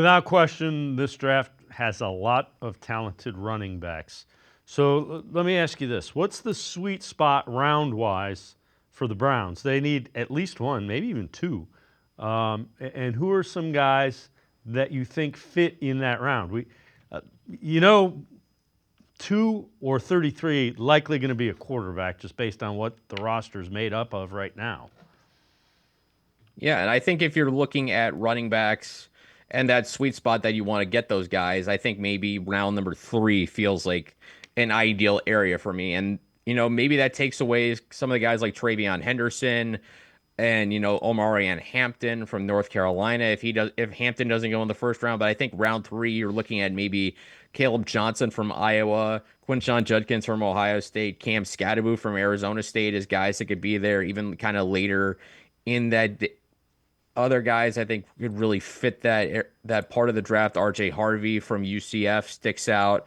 Without question, this draft has a lot of talented running backs. So let me ask you this. What's the sweet spot round-wise for the Browns? They need at least one, maybe even two. And who are some guys that you think fit in that round? Uh, you know, 2 or 33 likely going to be a quarterback just based on what the roster is made up of right now. Yeah, and I think if you're looking at running backs and that sweet spot that you want to get those guys, I think maybe round number 3 feels like an ideal area for me. And, maybe that takes away some of the guys like Travion Henderson and, Omari and Hampton from North Carolina if Hampton doesn't go in the first round. But I think round 3, you're looking at maybe Caleb Johnson from Iowa, Quinshon Judkins from Ohio State, Cam Scatterbo from Arizona State as guys that could be there even kind of later in that other guys I think could really fit that part of the draft. RJ Harvey from UCF sticks out.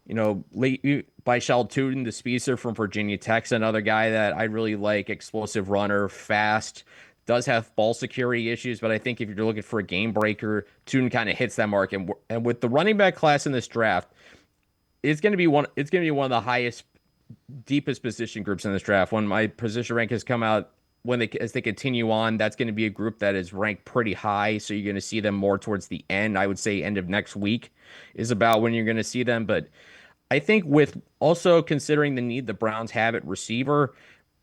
Late Baishal Tootin, the speedster from Virginia Tech's another guy that I really like. Explosive runner, fast, does have ball security issues, but I think if you're looking for a game breaker, Tootin kind of hits that mark. And with the running back class in this draft, it's going to be one. It's going to be one of the highest, deepest position groups in this draft. When my position rank has come out, as they continue on, that's going to be a group that is ranked pretty high. So you're going to see them more towards the end. I would say end of next week is about when you're going to see them. But I think with also considering the need the Browns have at receiver,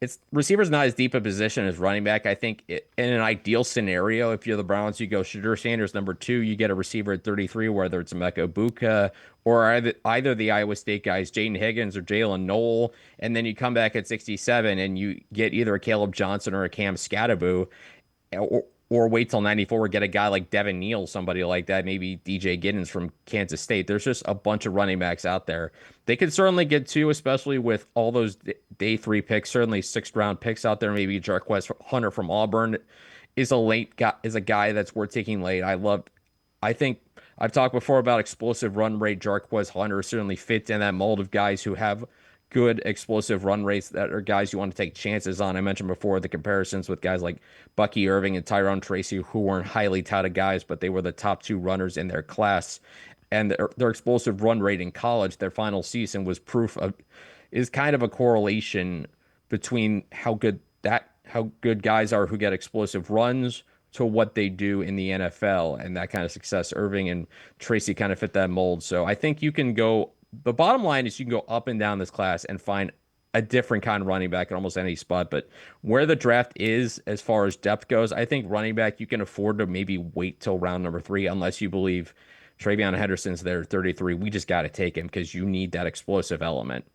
it's receiver's not as deep a position as running back. I think in an ideal scenario, if you're the Browns, you go Shadur Sanders number 2, you get a receiver at 33, whether it's Emeka Buka or either the Iowa State guys, Jaden Higgins or Jalen Noel, and then you come back at 67 and you get either a Caleb Johnson or a Cam Scatterbo, or wait till 94, get a guy like Devin Neal, somebody like that, maybe DJ Giddens from Kansas State. There's just a bunch of running backs out there. They could certainly get two, especially with all those day 3 picks, certainly 6th round picks out there. Maybe Jarquez Hunter from Auburn is a guy that's worth taking late. I think I've talked before about explosive run rate. Jarquez Hunter certainly fits in that mold of guys who have good explosive run rates that are guys you want to take chances on. I mentioned before the comparisons with guys like Bucky Irving and Tyrone Tracy, who weren't highly touted guys, but they were the top 2 runners in their class. And their explosive run rate in college, their final season was is kind of a correlation between how good guys are who get explosive runs to what they do in the NFL and that kind of success. Irving and Tracy kind of fit that mold. So I think the bottom line is you can go up and down this class and find a different kind of running back at almost any spot. But where the draft is as far as depth goes, I think running back, you can afford to maybe wait till round number 3, unless you believe Travion Henderson's there at 33. We just got to take him because you need that explosive element.